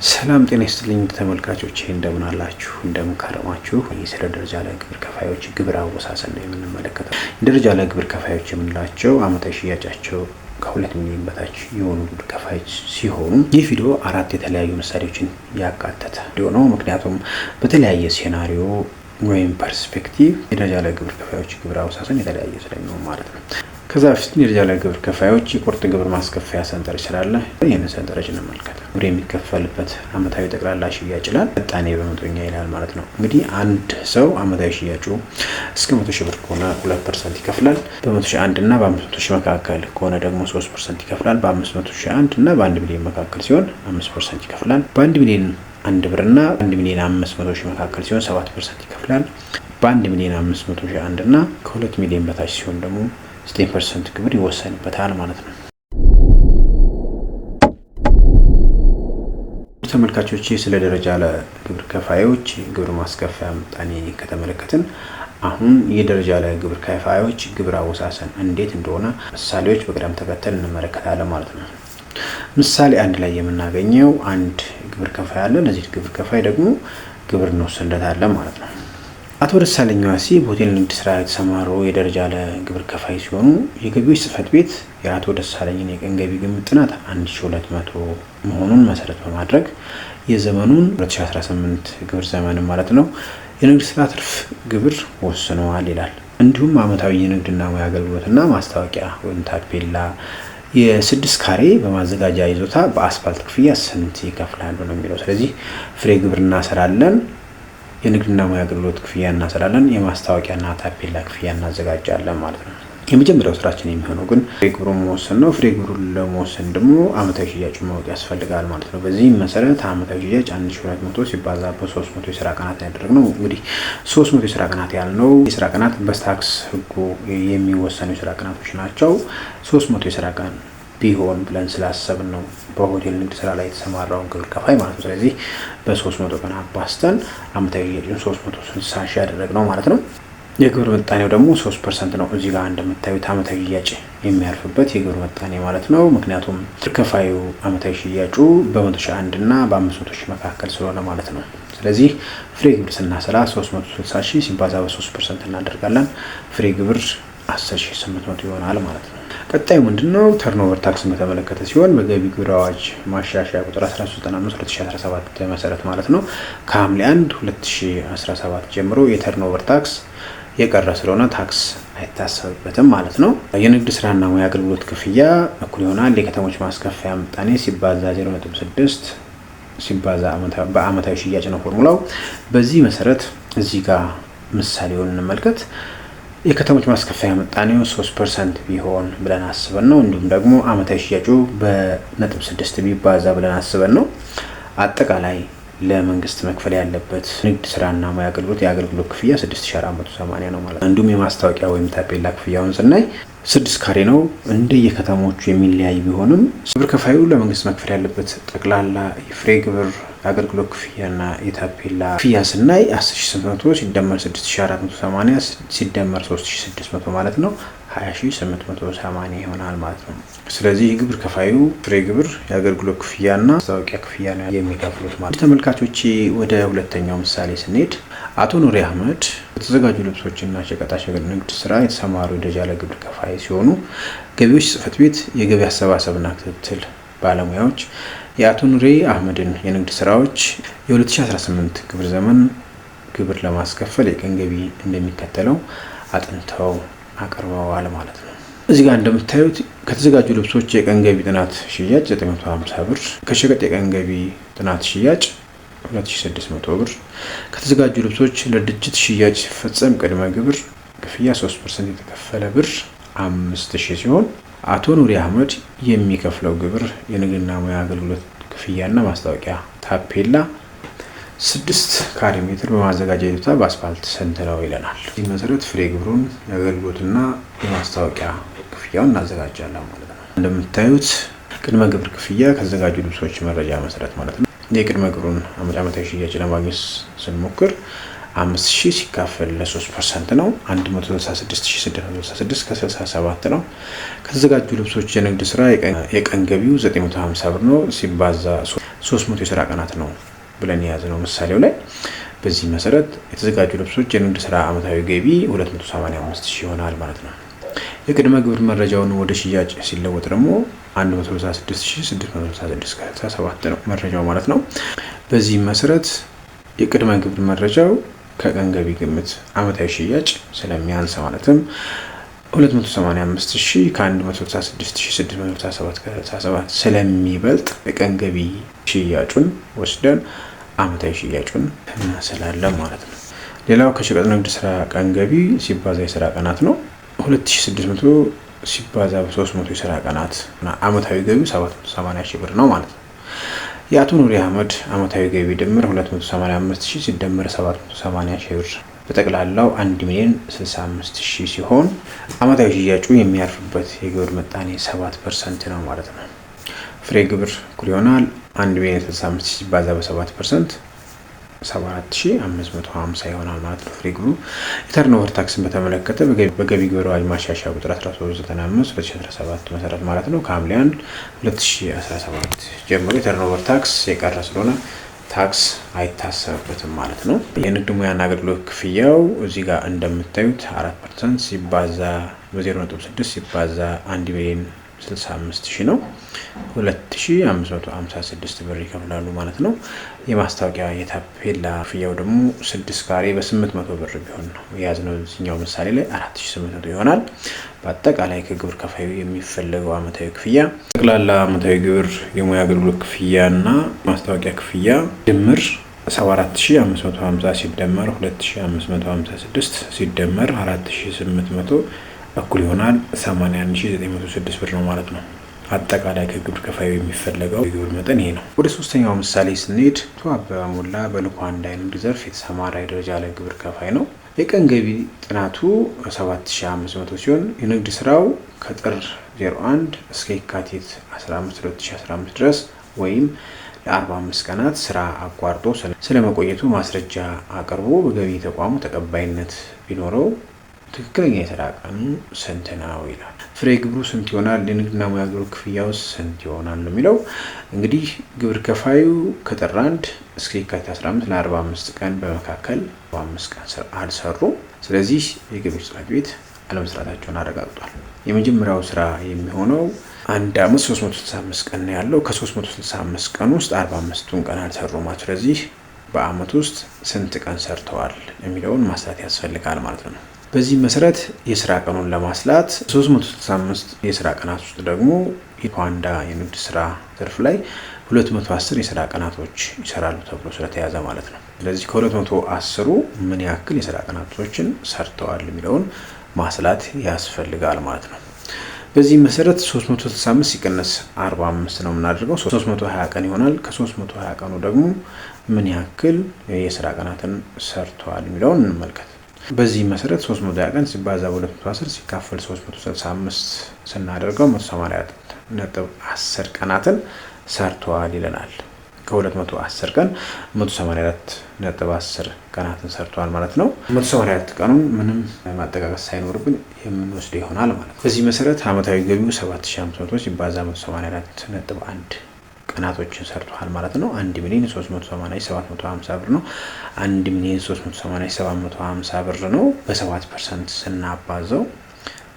ሰላም ጤና ይስጥልኝ ተመልካቾች፣ እንደምን አላችሁ? እንደምን ከረማችሁ? ስለ ደረጃ ላይ ግብር ከፋዮች ግብር አወሳሰን ነው የምንመለከተው። ደረጃ ላይ ግብር ከፋዮች የምንላቸው አመታዊ ሽያጫቸው ከ2 ሚሊዮን በታች የሆኑ ግብር ከፋዮች ሲሆኑ ይህ ቪዲዮ 4 የተለያዩ ምሳሌዎችን ያካተተ ቪዲዮ ነው። ምክንያቱም በተለያየ ሴናሪዮ ወይም ፐርስፔክቲቭ የደረጃ ላይ ግብር ከፋዮች ግብር አወሳሰን የተለያየ ስለሚሆን ማለት ነው። ከዛ በፊት የደረጃ ላይ ግብር ከፋዮች የቁርጥ ግብር ማስከፈያ ሰንጠረዥ ስላለ ይህንን ሰንጠረዥ እንመልከት። ግብር የሚከፈልበት አመታዊ ጠቅላላ ሽያጭ ይላል። ምጣኔ በመቶኛ ይላል ማለት ነው። እንግዲህ አንድ ሰው አመታዊ ሽያጩ እስከ 100 ሺህ ብር ከሆነ 2% ይከፍላል። በ100 ሺህ 1 እና በ500 ሺህ መካከል ከሆነ ደግሞ 3% ይከፍላል። በ500 ሺህ 1 እና በ1 ሚሊዮን መካከል ሲሆን 5% ይከፍላል። በ1 ሚሊዮን 1 ብር እና 1 ሚሊዮን 500 ሺህ መካከል ሲሆን 7% ይከፍላል። በ1 ሚሊዮን 500 ሺህ 1 እና ከ2 ሚሊዮን በታች ሲሆን ደግሞ 9% ግብር ይወሰንበታል ማለት ነው። ተመልካቾች ስለ ደረጃ ላይ ግብር ከፋዮች ግብር ማስከፈያ ምጣኔ ከተመለከትን አሁን የደረጃ ላይ ግብር ከፋዮች ግብር አወሳሰን እንዴት እንደሆነ ምሳሌዎች በቅደም ተከተል እንመለከታለን ማለት ነው። ምሳሌ አንድ ላይ የምናገኘው አንድ ግብር ከፋይ አለ። ለዚህ ግብር ከፋይ ደግሞ ግብር እንወስንለታለን ማለት ነው። አቶ ደሳለኝ ዋሲ በሆቴል ንግድ ስራ የተሰማሩ የደረጃ ላይ ግብር ከፋይ ሲሆኑ የገቢዎች ጽሕፈት ቤት የአቶ ደሳለኝን የቀን ገቢ ግምት ጥናት 1200 መሆኑን መሰረት በማድረግ የዘመኑን 2018 ግብር ዘመን ማለት ነው የንግድ ስራ ትርፍ ግብር ወስነዋል ይላል። እንዲሁም አመታዊ የንግድና ሙያ አገልግሎትና ማስታወቂያ ወይም ታፔላ የ6 ካሬ በማዘጋጃ ይዞታ በአስፋልት ክፍያ ስንት ይከፍላሉ ነው የሚለው። ስለዚህ ፍሬ ግብር እናሰራለን፣ የንግድና ሙያ አገልግሎት ክፍያ እናሰራለን፣ የማስታወቂያና ታፔላ ክፍያ እናዘጋጃለን ማለት ነው። የመጀመሪያው ስራችን የሚሆነው ግን ፍሬ ግብሩን መወሰን ነው። ፍሬ ግብሩን ለመወሰን ደግሞ አመታዊ ሽያጩን ማወቅ ያስፈልጋል ማለት ነው። በዚህም መሰረት አመታዊ ሽያጭ 1200 ሲባዛ በ300 የስራ ቀናት ያደረግነው እንግዲህ 300 የስራ ቀናት ያልነው የስራ ቀናት በታክስ ህጉ የሚወሰኑ የስራ ቀናቶች ናቸው። 300 የስራ ቀን ቢሆን ብለን ስላሰብን ነው በሆቴል ንግድ ስራ ላይ የተሰማራውን ግብር ከፋይ ማለት ነው። ስለዚህ በ300 ቀን አባስተን አመታዊ ሽያጩን 360 ሺህ ያደረግነው ማለት ነው። የግብር ምጣኔው ደግሞ 3% ነው። እዚህ ጋር እንደምታዩት አመታዊ ሽያጭ የሚያርፍበት የግብር ምጣኔ ማለት ነው። ምክንያቱም ግብር ከፋዩ አመታዊ ሽያጩ በ100 ሺህ 1 እና በ500 ሺህ መካከል ስለሆነ ማለት ነው። ስለዚህ ፍሬ ግብር ስናሰላ 360 ሺህ ሲባዛ በ3% እናደርጋለን። ፍሬ ግብር 10800 ይሆናል ማለት ነው። ቀጣዩ ምንድነው? ተርኖቨር ታክስን በተመለከተ ሲሆን በገቢ ግብር አዋጅ ማሻሻያ ቁጥር 1395/2017 መሰረት ማለት ነው ከሐምሌ 1 2017 ጀምሮ የተርኖቨር ታክስ የቀረ ስለሆነ ታክስ አይታሰብበትም ማለት ነው። የንግድ ስራና ሙያ አገልግሎት ክፍያ እኩል ይሆናል የከተሞች ማስከፈያ ምጣኔ ሲባዛ 0.6 ሲባዛ በአመታዊ ሽያጭ ነው ፎርሙላው። በዚህ መሰረት እዚህ ጋር ምሳሌውን እንመልከት። የከተሞች ማስከፈያ ምጣኔው 3% ቢሆን ብለን አስበን ነው። እንዲሁም ደግሞ አመታዊ ሽያጩ በ0.6 ቢባዛ ብለን አስበን ነው። አጠቃላይ ለመንግስት መክፈል ያለበት ንግድ ስራና ሙያ አገልግሎት የአገልግሎት ክፍያ 6480 ነው ማለት ነው። እንዲሁም የማስታወቂያ ወይም ታፔላ ክፍያውን ስናይ 6 ካሬ ነው። እንደየከተሞቹ የሚለያይ ቢሆንም ግብር ከፋዩ ለመንግስት መክፈል ያለበት ጠቅላላ የፍሬ ግብር አገልግሎት ክፍያና የታፔላ ክፍያ ስናይ 10800 ሲደመር 6480 ሲደመር 3600 ማለት ነው 20880 ይሆናል ማለት ነው። ስለዚህ ግብር ከፋዩ ፍሬ ግብር የአገልግሎት ክፍያና ማስታወቂያ ክፍያ ነው የሚከፍሉት ማለት ነው። ተመልካቾች ወደ ሁለተኛው ምሳሌ ስንሄድ አቶ ኑሪ አህመድ በተዘጋጁ ልብሶችና ሸቀጣሸቀጥ ንግድ ስራ የተሰማሩ የደረጃ ላይ ግብር ከፋይ ሲሆኑ ገቢዎች ጽሕፈት ቤት የገቢ አሰባሰብና ክትትል ባለሙያዎች የአቶ ኑሪ አህመድን የንግድ ስራዎች የ2018 ግብር ዘመን ግብር ለማስከፈል የቀን ገቢ እንደሚከተለው አጥንተው አቅርበዋል ማለት ነው። እዚህ ጋር እንደምታዩት ከተዘጋጁ ልብሶች የቀን ገቢ ጥናት ሽያጭ 950 ብር፣ ከሸቀጥ የቀን ገቢ ጥናት ሽያጭ 2600 ብር፣ ከተዘጋጁ ልብሶች ለድርጅት ሽያጭ ሲፈጸም ቅድመ ግብር ክፍያ 3% የተከፈለ ብር 5000 ሲሆን አቶ ኑሪ አህመድ የሚከፍለው ግብር የንግድና ሙያ አገልግሎት ክፍያና ማስታወቂያ ታፔላ 6 ካሬ ሜትር በማዘጋጃ ይዞታ በአስፋልት ስንት ነው ይለናል። በዚህ መሰረት ፍሬ ግብሩን የአገልግሎትና የማስታወቂያ ክፍያውን እናዘጋጃለን ማለት ነው። እንደምታዩት ቅድመ ግብር ክፍያ ከተዘጋጁ ልብሶች መረጃ መሰረት ማለት ነው። የቅድመ ግብሩን አመታዊ ሽያጭ ለማግኘት ስንሞክር 5000 ሲካፈል ለ3% ነው 166666 ከ67 ነው። ከተዘጋጁ ልብሶች የንግድ ስራ የቀን ገቢው 950 ብር ነው ሲባዛ 300 የስራ ቀናት ነው ብለን የያዝነው ምሳሌው ላይ። በዚህ መሰረት የተዘጋጁ ልብሶች የንግድ ስራ አመታዊ ገቢ 285,000 ይሆናል ማለት ነው። የቅድመ ግብር መረጃውን ወደ ሽያጭ ሲለወጥ ደግሞ 166,666 ነው መረጃው ማለት ነው። በዚህ መሰረት የቅድመ ግብር መረጃው ከቀን ገቢ ግምት አመታዊ ሽያጭ ስለሚያንስ ማለትም 285,000 ከ166,667 ስለሚበልጥ የቀን ገቢ ሽያጩን ወስደን አመታዊ ሽያጩን እናሰላለን ማለት ነው። ሌላው ከሸቀጥ ንግድ ስራ ቀን ገቢ ሲባዛ የስራ ቀናት ነው። 2600 ሲባዛ በ300 የስራ ቀናት እና አመታዊ ገቢው 780,000 ብር ነው ማለት ነው። የአቶ ኑሪ አህመድ አመታዊ ገቢ ድምር 285,000 ሲደመር 780,000 ብር በጠቅላላው 1,065,000 ሲሆን አመታዊ ሽያጩ የሚያርፍበት የግብር ምጣኔ 7% ነው ማለት ነው። ፍሬ ግብር እኩል ይሆናል 1,065,000 ሲባዛ በ7% 74,550 ይሆናል ማለት ነው ፍሬ ግብሩ። የተርኖቨር ታክስን በተመለከተ በገቢ ግብር አዋጅ ማሻሻያ ቁጥር 1395 2017 መሰረት ማለት ነው ከሐምሌ 1 2017 ጀምሮ የተርኖቨር ታክስ የቀረ ስለሆነ ታክስ አይታሰብበትም ማለት ነው። የንግድ ሙያና አገልግሎት ክፍያው እዚህ ጋር እንደምታዩት 4% ሲባዛ በ0.6 ሲባዛ 1,065,000 ነው። 2,556 ብር ይከፍላሉ ማለት ነው። የማስታወቂያ የታፔላ ክፍያው ደግሞ 6 ካሬ በ800 ብር ቢሆን ነው የያዝነው እዚህኛው ምሳሌ ላይ 4,800 ይሆናል። በአጠቃላይ ከግብር ከፋዩ የሚፈለገው አመታዊ ክፍያ ጠቅላላ አመታዊ ግብር፣ የሙያ አገልግሎት ክፍያ እና ማስታወቂያ ክፍያ ድምር 74,550 ሲደመር 2,556 ሲደመር 4,800 እኩል ይሆናል 81,906 ብር ነው ማለት ነው። አጠቃላይ ከግብር ከፋዩ የሚፈለገው የግብር መጠን ይሄ ነው። ወደ ሶስተኛው ምሳሌ ስንሄድ አቶ አበበ ሞላ በልኳንዳ የንግድ ዘርፍ የተሰማራ የደረጃ ላይ ግብር ከፋይ ነው። የቀን ገቢ ጥናቱ 7,500 ሲሆን የንግድ ስራው ከጥር 01 እስከ የካቲት 15 2015 ድረስ ወይም ለ45 ቀናት ስራ አቋርጦ ስለመቆየቱ ማስረጃ አቅርቦ በገቢ ተቋሙ ተቀባይነት ቢኖረው ትክክለኛ የስራ ቀኑ ስንት ነው ይላል። ፍሬ ግብሩ ስንት ይሆናል? የንግድና ሙያ ግብር ክፍያውስ ስንት ይሆናል ነው የሚለው። እንግዲህ ግብር ከፋዩ ከጥር 1 እስከ የካቲት 15 ለ45 ቀን በመካከል 45 ቀን አልሰሩ። ስለዚህ የገቢዎች ጽሕፈት ቤት አለመስራታቸውን አረጋግጧል። የመጀመሪያው ስራ የሚሆነው አንድ አመት 365 ቀን ነው ያለው። ከ365 ቀን ውስጥ 45ቱን ቀን አልሰሩ ማለት። ስለዚህ በአመት ውስጥ ስንት ቀን ሰርተዋል የሚለውን ማስላት ያስፈልጋል ማለት ነው። በዚህ መሰረት የስራ ቀኑን ለማስላት 365 የስራ ቀናት ውስጥ ደግሞ የልኳንዳ የንግድ ስራ ዘርፍ ላይ 210 የስራ ቀናቶች ይሰራሉ ተብሎ ስለተያዘ ማለት ነው። ስለዚህ ከ210ሩ ምን ያክል የስራ ቀናቶችን ሰርተዋል የሚለውን ማስላት ያስፈልጋል ማለት ነው። በዚህ መሰረት 365 ሲቀነስ 45 ነው የምናደርገው 320 ቀን ይሆናል። ከ320 ቀኑ ደግሞ ምን ያክል የስራ ቀናትን ሰርተዋል የሚለውን እንመልከት። በዚህ መሰረት 320 ቀን ሲባዛ በ210 ሲካፈል 365 ስናደርገው 184.10 ቀናትን ሰርተዋል ይለናል። ከ210 ቀን 184.10 ቀናትን ሰርተዋል ማለት ነው። 184 ቀኑን ምንም ማጠቃቀስ ሳይኖርብን የምንወስደው ይሆናል ማለት ነው። በዚህ መሰረት አመታዊ ገቢው 7,500 ሲባዛ 184.1 ቀናቶችን ሰርተዋል ማለት ነው። 1,380,750 ብር ነው። 1,380,750 ብር ነው። በ7% ስናባዛው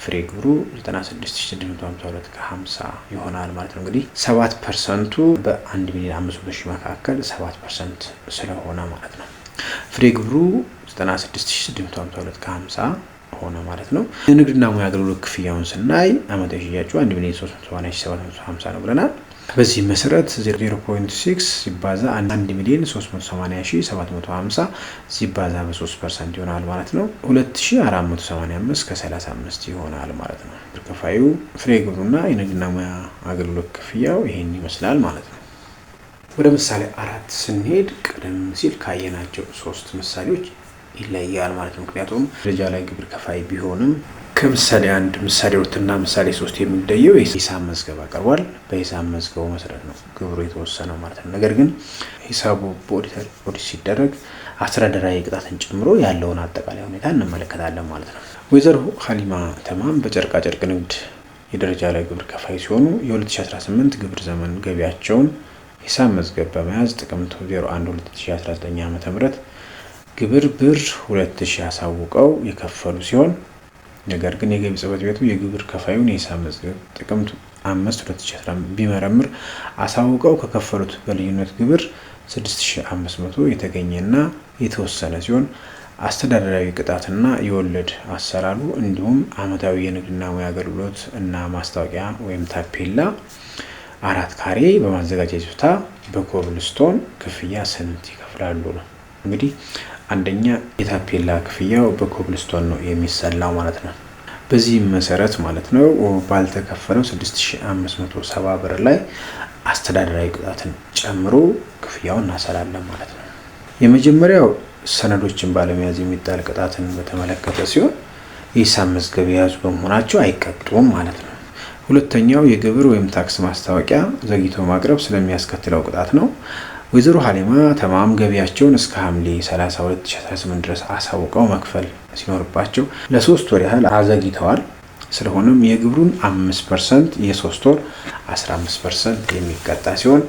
ፍሬ ግብሩ 96,652 ከ50 ይሆናል ማለት ነው። እንግዲህ 7%ቱ በ1,500,000 መካከል 7% ስለሆነ ማለት ነው። ፍሬ ግብሩ 96,652 ከ50 ሆነ ማለት ነው። የንግድና ሙያ አገልግሎት ክፍያውን ስናይ አመታዊ ሽያጩ 1,380,750 ነው ብለናል። በዚህ መሰረት 0.6 ሲባዛ 1,380,750 ሲባዛ በ3% ይሆናል ማለት ነው። 2,485 ከ35 ይሆናል ማለት ነው። ከፋዩ ፍሬ ግብሩና የንግድና ሙያ አገልግሎት ክፍያው ይሄን ይመስላል ማለት ነው። ወደ ምሳሌ 4 ስንሄድ ቀደም ሲል ካየናቸው 3 ምሳሌዎች ይለያል ማለት ነው። ምክንያቱም ደረጃ ላይ ግብር ከፋይ ቢሆንም ከምሳሌ 1 ምሳሌ 2 እና ምሳሌ 3 የሚለየው የሂሳብ መዝገብ አቀርቧል። በሂሳብ መዝገቡ መሰረት ነው ግብሩ የተወሰነው ማለት ነው። ነገር ግን ሂሳቡ በኦዲተር ኦዲት ሲደረግ አስተዳደራዊ ቅጣትን ጨምሮ ያለውን አጠቃላይ ሁኔታ እንመለከታለን ማለት ነው። ወይዘሮ ሀሊማ ተማም በጨርቃ ጨርቅ ንግድ የደረጃ ላይ ግብር ከፋይ ሲሆኑ የ2018 ግብር ዘመን ገቢያቸውን ሂሳብ መዝገብ በመያዝ ጥቅምት 01/2019 ዓ.ም ግብር ብር 2000 አሳውቀው የከፈሉ ሲሆን ነገር ግን የገቢ ጽሕፈት ቤቱ የግብር ከፋዩን የሂሳብ መዝገብ ጥቅምት 5/2015 ቢመረምር አሳውቀው ከከፈሉት በልዩነት ግብር 6500 የተገኘና የተወሰነ ሲሆን አስተዳደራዊ ቅጣትና የወለድ አሰራሩ እንዲሁም ዓመታዊ የንግድና ሙያ አገልግሎት እና ማስታወቂያ ወይም ታፔላ 4 ካሬ በማዘጋጀት ይዞታ በኮብልስቶን ክፍያ ስንት ይከፍላሉ ነው። እንግዲህ አንደኛ የታፔላ ክፍያው በኮብልስቶን ነው የሚሰላው ማለት ነው። በዚህ መሰረት ማለት ነው ባልተከፈለው 6570 ብር ላይ አስተዳደራዊ ቅጣትን ጨምሮ ክፍያውን እናሰላለን ማለት ነው። የመጀመሪያው ሰነዶችን ባለመያዝ የሚጣል ቅጣትን በተመለከተ ሲሆን የሂሳብ መዝገብ የያዙ በመሆናቸው አይቀጡም ማለት ነው። ሁለተኛው የግብር ወይም ታክስ ማስታወቂያ ዘግይቶ ማቅረብ ስለሚያስከትለው ቅጣት ነው። ወይዘሮ ሀሊማ ተማም ገቢያቸውን እስከ ሐምሌ 30 2018 ድረስ አሳውቀው መክፈል ሲኖርባቸው ለ3 ወር ያህል አዘግይተዋል። ስለሆነም የግብሩን 5% የ3 ወር 15% የሚቀጣ ሲሆን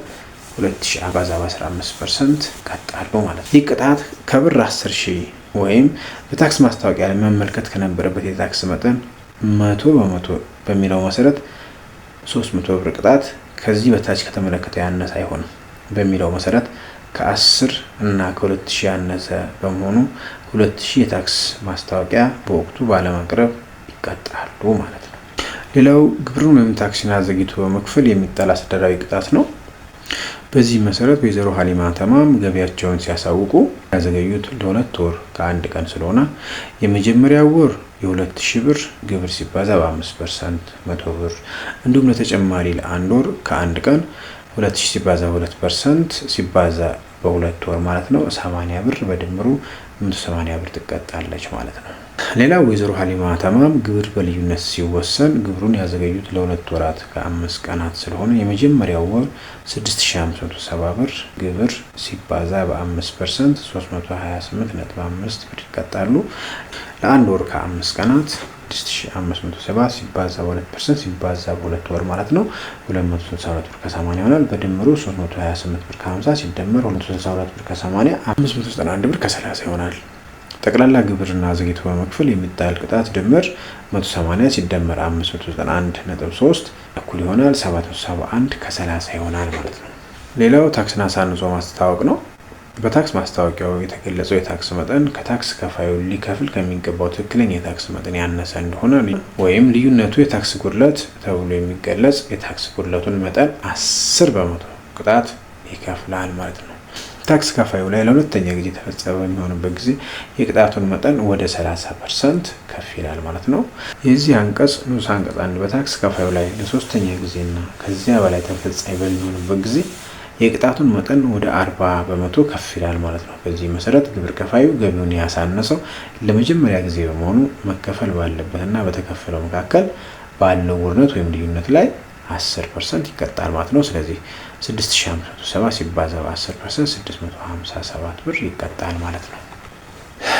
2000 አባዛ በ15% ቀጣሉ ማለት ነው። ይህ ቅጣት ከብር 10000 ወይም በታክስ ማስታወቂያ ላይ መመልከት ከነበረበት የታክስ መጠን 100% በሚለው መሰረት 300 ብር ቅጣት ከዚህ በታች ከተመለከተ ያነሰ አይሆንም በሚለው መሰረት ከ10 እና ከ2000 ያነሰ በመሆኑ 2000 የታክስ ማስታወቂያ በወቅቱ ባለማቅረብ ይቀጣሉ ማለት ነው። ሌላው ግብሩን ወይም ታክስን አዘግይቶ በመክፈል የሚጣል አስተዳደራዊ ቅጣት ነው። በዚህ መሰረት ወይዘሮ ሀሊማ ተማም ገቢያቸውን ሲያሳውቁ ያዘገዩት ለ2 ወር ከ1 ቀን ስለሆነ የመጀመሪያው ወር የ2000 ብር ግብር ሲባዛ በ5% 100 ብር እንዲሁም ለተጨማሪ ለ1 ወር ከ1 ቀን 2000 ሲባዛ 2% ሲባዛ በ2 ወር ማለት ነው 80 ብር በድምሩ 180 ብር ትቀጣለች ማለት ነው። ሌላው ወይዘሮ ሀሊማ ተማም ግብር በልዩነት ሲወሰን ግብሩን ያዘገዩት ለ2 ወራት ከ5 ቀናት ስለሆነ የመጀመሪያው ወር 6570 ብር ግብር ሲባዛ በ5% 328.5 ብር ይቀጣሉ። ለ1 ወር ከ5 ቀናት 6570 ሲባዛ በ2% ሲባዛ በ2 ወር ማለት ነው 262 ብር ከ80 ይሆናል። በድምሩ 328 ብር ከ50 ሲደመር 262 ብር ከ80 591 ብር ከ30 ይሆናል። ጠቅላላ ግብርና ዘግይቶ በመክፈል የሚጣል ቅጣት ድምር 180 ሲደመር 591.3 እኩል ይሆናል 771 ከ30 ይሆናል ማለት ነው። ሌላው ታክስን አሳንሶ ማስታወቅ ነው። በታክስ ማስታወቂያው የተገለጸው የታክስ መጠን ከታክስ ከፋዩ ሊከፍል ከሚገባው ትክክለኛ የታክስ መጠን ያነሰ እንደሆነ ወይም ልዩነቱ የታክስ ጉድለት ተብሎ የሚገለጽ የታክስ ጉድለቱን መጠን 10% ቅጣት ይከፍላል ማለት ነው። ታክስ ከፋዩ ላይ ለሁለተኛ ጊዜ ተፈጸመ በሚሆንበት ጊዜ የቅጣቱን መጠን ወደ 30% ከፍ ይላል ማለት ነው። የዚህ አንቀጽ ንዑስ አንቀጽ 1 በታክስ ከፋዩ ላይ ለሶስተኛ ጊዜና ከዚያ በላይ ተፈጻሚ በሚሆንበት ጊዜ የቅጣቱን መጠን ወደ 40% ከፍ ይላል ማለት ነው። በዚህ መሰረት ግብር ከፋዩ ገቢውን ያሳነሰው ለመጀመሪያ ጊዜ በመሆኑ መከፈል ባለበትና በተከፈለው መካከል ባለው ውርነት ወይም ልዩነት ላይ 10% ይቀጣል ማለት ነው። ስለዚህ 6570 ሲባዛ በ10% 657 ብር ይቀጣል ማለት ነው።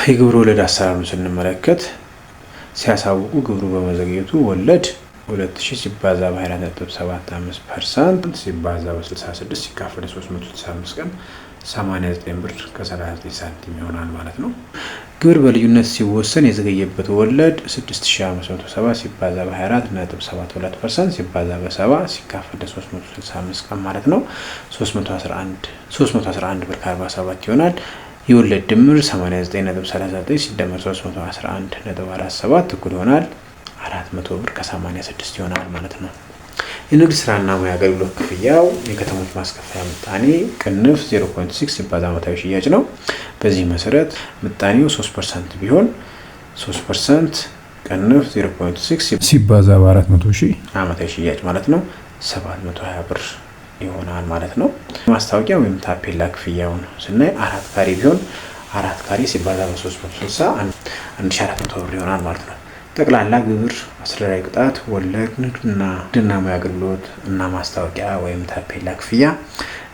የግብር ወለድ አሰራሩን ስንመለከት ሲያሳውቁ ግብሩ በመዘግየቱ ወለድ 2000 ሲባዛ በ24.75% ሲባዛ በ66 ሲካፈል 365 ቀን 89 ብር ከ39 ሳንቲም ይሆናል ማለት ነው። ግብር በልዩነት ሲወሰን የዘገየበት ወለድ 6570 ሲባዛ በ24.72% ሲባዛ በ70 ሲካፈል 365 ቀን ማለት ነው 311 ብር ከ47 ይሆናል። የወለድ ድምር 89.39 ሲደመር 311.47 እኩል ይሆናል 400 ብር ከ86 ይሆናል ማለት ነው። የንግድ ስራና ሙያ አገልግሎት ክፍያው የከተሞች ማስከፈያ ምጣኔ ቅንፍ 0.6 ሲባዛ ዓመታዊ ሽያጭ ነው። በዚህ መሰረት ምጣኔው 3% ቢሆን 3% ቅንፍ 0.6 ሲባዛ በ400 ሺህ ዓመታዊ ሽያጭ ማለት ነው 720 ብር ይሆናል ማለት ነው። ማስታወቂያ ወይም ታፔላ ክፍያውን ስናይ 4 ካሬ ቢሆን 4 ካሬ ሲባዛ በ360 1400 ብር ይሆናል ማለት ነው። ጠቅላላ ግብር፣ አስተዳደራዊ ቅጣት፣ ወለድ፣ ንግድና ሙያ አገልግሎት እና ማስታወቂያ ወይም ታፔላ ክፍያ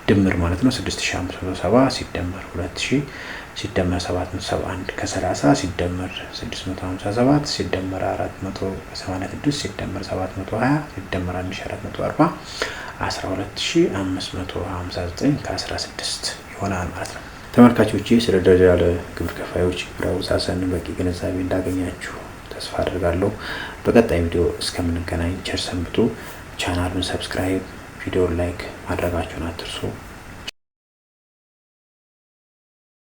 ድምር ማለት ነው 6570 ሲደመር 2000 ሲደመር 771 ከ30 ሲደመር 657 ሲደመር 486 ሲደመር 720 ሲደመር 1440 12559 ከ16 ይሆናል ማለት ነው። ተመልካቾቼ ስለ ደረጃ ለግብር ከፋዮች ግብር አወሳሰን በቂ ግንዛቤ እንዳገኛችሁ ተስፋ አድርጋለሁ። በቀጣይ ቪዲዮ እስከምንገናኝ ቸር ሰንብቱ። ቻናሉን ሰብስክራይብ፣ ቪዲዮ ላይክ ማድረጋችሁን አትርሱ።